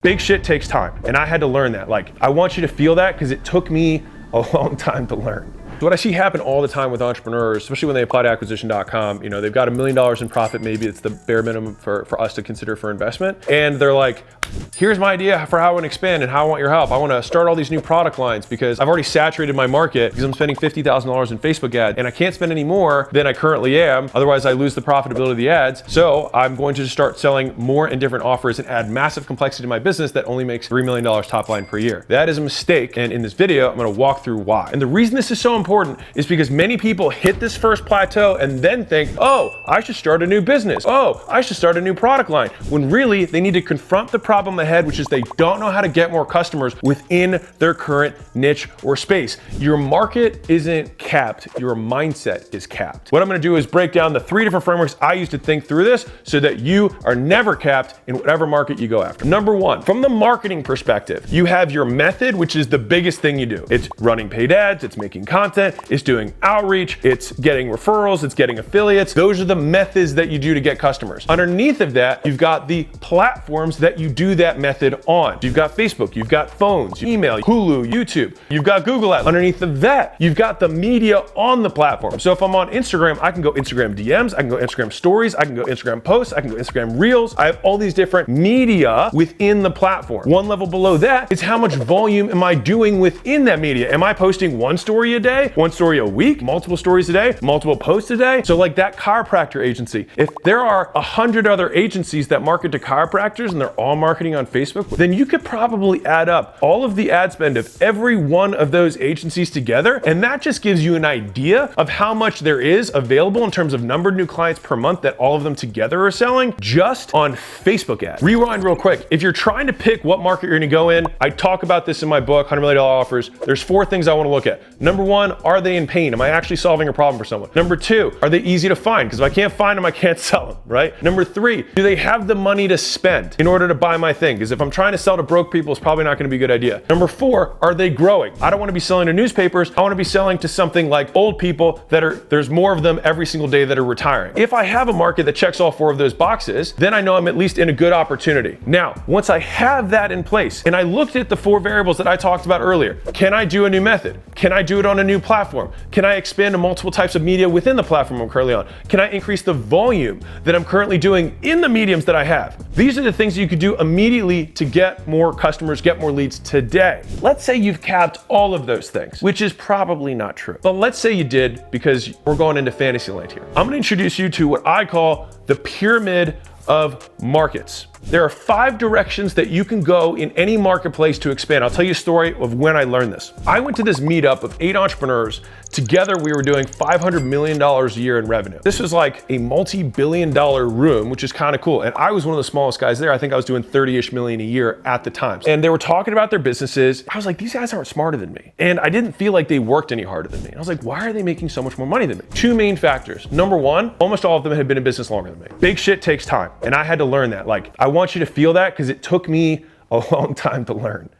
Big shit takes time, and I had to learn that. Like, I want you to feel that because it took me a long time to learn. So what I see happen all the time with entrepreneurs, especially when they apply to acquisition.com, you know, they've got $1 million in profit, maybe it's the bare minimum for us to consider for investment. And they're like, here's my idea for how I want to expand and how I want your help. I want to start all these new product lines because I've already saturated my market because I'm spending $50,000 in Facebook ads and I can't spend any more than I currently am. Otherwise I lose the profitability of the ads. So I'm going to start selling more and different offers and add massive complexity to my business that only makes $3 million top line per year. That is a mistake. And in this video, I'm going to walk through why. And the reason this is so important is because many people hit this first plateau and then think, oh, I should start a new business. Oh, I should start a new product line. When really they need to confront the problem ahead, which is they don't know how to get more customers within their current niche or space. Your market isn't capped, your mindset is capped. What I'm gonna do is break down the 3 different frameworks I use to think through this so that you are never capped in whatever market you go after. Number 1, from the marketing perspective, you have your method, which is the biggest thing you do. It's running paid ads, it's making content, it's doing outreach, it's getting referrals, it's getting affiliates. Those are the methods that you do to get customers. Underneath of that, you've got the platforms that you do that method on. You've got Facebook, you've got phones, email, Hulu, YouTube, you've got Google Ads. Underneath of that, you've got the media on the platform. So if I'm on Instagram, I can go Instagram DMs, I can go Instagram stories, I can go Instagram posts, I can go Instagram reels. I have all these different media within the platform. One level below that is how much volume am I doing within that media? Am I posting one story a day, one story a week, multiple stories a day, multiple posts a day? So like that chiropractor agency, if there are 100 other agencies that market to chiropractors and they're all marketing on Facebook, then you could probably add up all of the ad spend of every one of those agencies together. And that just gives you an idea of how much there is available in terms of number of new clients per month that all of them together are selling just on Facebook ads. Rewind real quick. If you're trying to pick what market you're gonna go in, I talk about this in my book, $100 million offers. There's 4 things I wanna look at. Number 1, are they in pain? Am I actually solving a problem for someone? Number 2, are they easy to find? Because if I can't find them, I can't sell them, right? Number 3, do they have the money to spend in order to buy my thing? Because if I'm trying to sell to broke people, it's probably not gonna be a good idea. Number 4, are they growing? I don't wanna be selling to newspapers. I wanna be selling to something like old people there's more of them every single day that are retiring. If I have a market that checks all 4 of those boxes, then I know I'm at least in a good opportunity. Now, once I have that in place, and I looked at the 4 variables that I talked about earlier, can I do a new method? Can I do it on a new platform? Can I expand to multiple types of media within the platform I'm currently on? Can I increase the volume that I'm currently doing in the mediums that I have? These are the things that you could do immediately to get more customers, get more leads today. Let's say you've capped all of those things, which is probably not true. But let's say you did, because we're going into fantasy land here. I'm gonna introduce you to what I call the pyramid of markets. There are 5 directions that you can go in any marketplace to expand. I'll tell you a story of when I learned this. I went to this meetup of 8 entrepreneurs. Together, we were doing $500 million a year in revenue. This was like a multi-billion-dollar room, which is kind of cool. And I was one of the smallest guys there. I think I was doing 30-ish million a year at the time. And they were talking about their businesses. I was like, these guys aren't smarter than me. And I didn't feel like they worked any harder than me. I was like, why are they making so much more money than me? 2 main factors. Number 1, almost all of them had been in business longer than me. Big shit takes time. And I had to learn that. Like, I want you to feel that because it took me a long time to learn.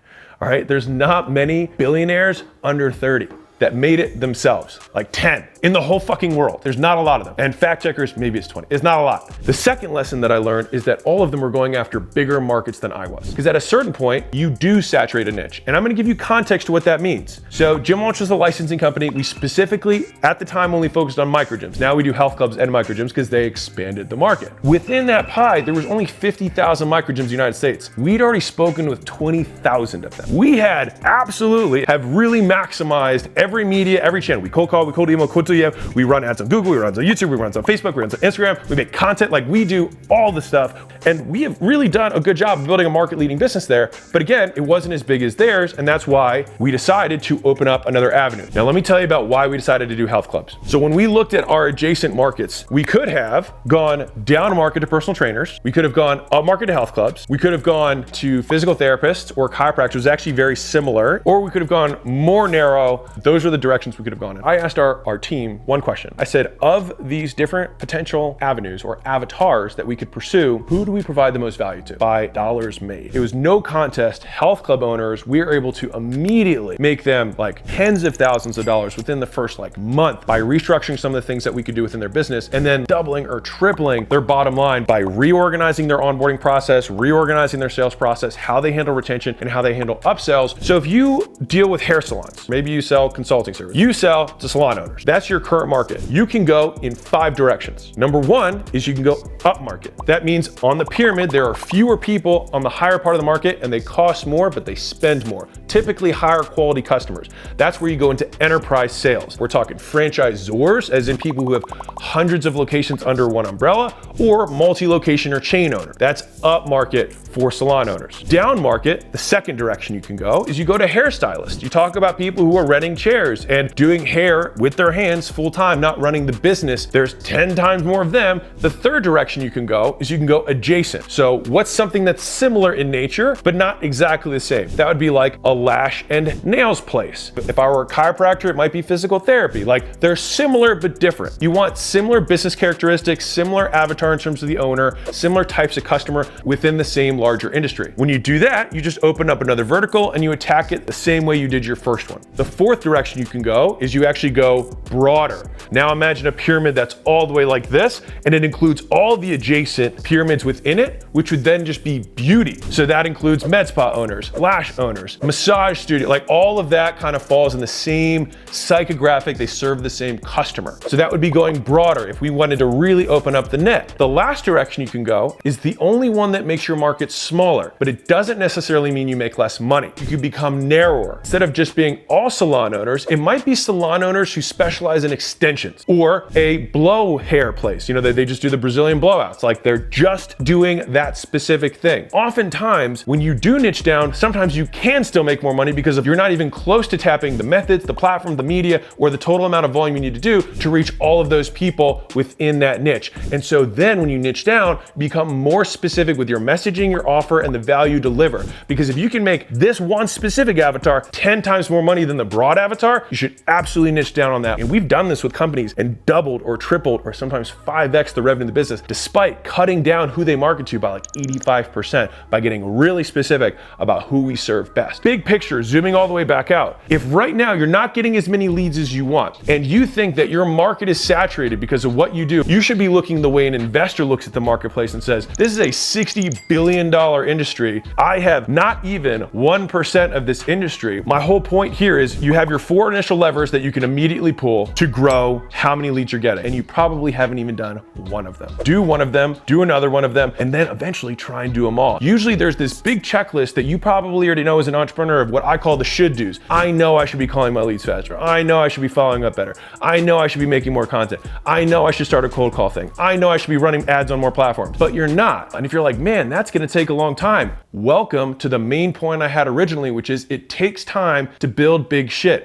All right, there's not many billionaires under 30 that made it themselves, like 10 in the whole fucking world. There's not a lot of them. And fact checkers, maybe it's 20. It's not a lot. The second lesson that I learned is that all of them were going after bigger markets than I was. Because at a certain point, you do saturate a niche. And I'm gonna give you context to what that means. So Gym Launch was a licensing company. We specifically, at the time, only focused on microgyms. Now we do health clubs and microgyms because they expanded the market. Within that pie, there was only 50,000 microgyms in the United States. We'd already spoken with 20,000 of them. We had absolutely have really maximized every media, every channel. We cold call, we cold email, cold DM, we run ads on Google, we run ads on YouTube, we run ads on Facebook, we run ads on Instagram, we make content, like we do all the stuff. And we have really done a good job of building a market leading business there. But again, it wasn't as big as theirs. And that's why we decided to open up another avenue. Now, let me tell you about why we decided to do health clubs. So when we looked at our adjacent markets, we could have gone down market to personal trainers. We could have gone up market to health clubs. We could have gone to physical therapists or chiropractors, actually very similar, or we could have gone more narrow. Those those are the directions we could have gone in. I asked our team one question. I said, of these different potential avenues or avatars that we could pursue, who do we provide the most value to by dollars made? It was no contest. Health club owners, we were able to immediately make them like tens of thousands of dollars within the first like month by restructuring some of the things that we could do within their business, and then doubling or tripling their bottom line by reorganizing their onboarding process, reorganizing their sales process, how they handle retention and how they handle upsells. So if you deal with hair salons, maybe you sell consulting service, you sell to salon owners, that's your current market. You can go in 5 directions. Number 1 is you can go up market. That means on the pyramid, there are fewer people on the higher part of the market and they cost more, but they spend more. Typically higher quality customers. That's where you go into enterprise sales. We're talking franchisors, as in people who have hundreds of locations under one umbrella, or multi-location or chain owner. That's up market for salon owners. Down market, the second direction you can go is you go to hairstylists. You talk about people who are renting chairs and doing hair with their hands full time, not running the business. There's 10 times more of them. The third direction you can go is you can go adjacent. So what's something that's similar in nature, but not exactly the same? That would be like a lash and nails place. If I were a chiropractor, it might be physical therapy. Like they're similar, but different. You want similar business characteristics, similar avatar in terms of the owner, similar types of customer within the same larger industry. When you do that, you just open up another vertical and you attack it the same way you did your first one. The fourth direction you can go is you actually go broader. Now imagine a pyramid that's all the way like this, and it includes all the adjacent pyramids within it, which would then just be beauty. So that includes med spa owners, lash owners, massage studio, like all of that kind of falls in the same psychographic, they serve the same customer. So that would be going broader if we wanted to really open up the net. The last direction you can go is the only one that makes your market smaller, but it doesn't necessarily mean you make less money. You could become narrower. Instead of just being all salon owners, it might be salon owners who specialize in extensions or a blow hair place. You know, they just do the Brazilian blowouts. Like they're just doing that specific thing. Oftentimes, when you do niche down, sometimes you can still make more money because if you're not even close to tapping the methods, the platform, the media, or the total amount of volume you need to do to reach all of those people within that niche. And so then when you niche down, become more specific with your messaging, your offer, and the value you deliver. Because if you can make this one specific avatar 10 times more money than the broad avatar, you should absolutely niche down on that. And we've done this with companies and doubled or tripled or sometimes 5x the revenue of the business, despite cutting down who they market to by like 85% by getting really specific about who we serve best. Big picture, zooming all the way back out. If right now you're not getting as many leads as you want, and you think that your market is saturated because of what you do, you should be looking the way an investor looks at the marketplace and says, this is a $60 billion industry. I have not even 1% of this industry. My whole point here is you have your 4 initial levers that you can immediately pull to grow how many leads you're getting. And you probably haven't even done one of them. Do one of them, do another one of them, and then eventually try and do them all. Usually there's this big checklist that you probably already know as an entrepreneur of what I call the should do's. I know I should be calling my leads faster. I know I should be following up better. I know I should be making more content. I know I should start a cold call thing. I know I should be running ads on more platforms, but you're not. And if you're like, man, that's gonna take a long time, welcome to the main point I had originally, which is it takes time to build big shit.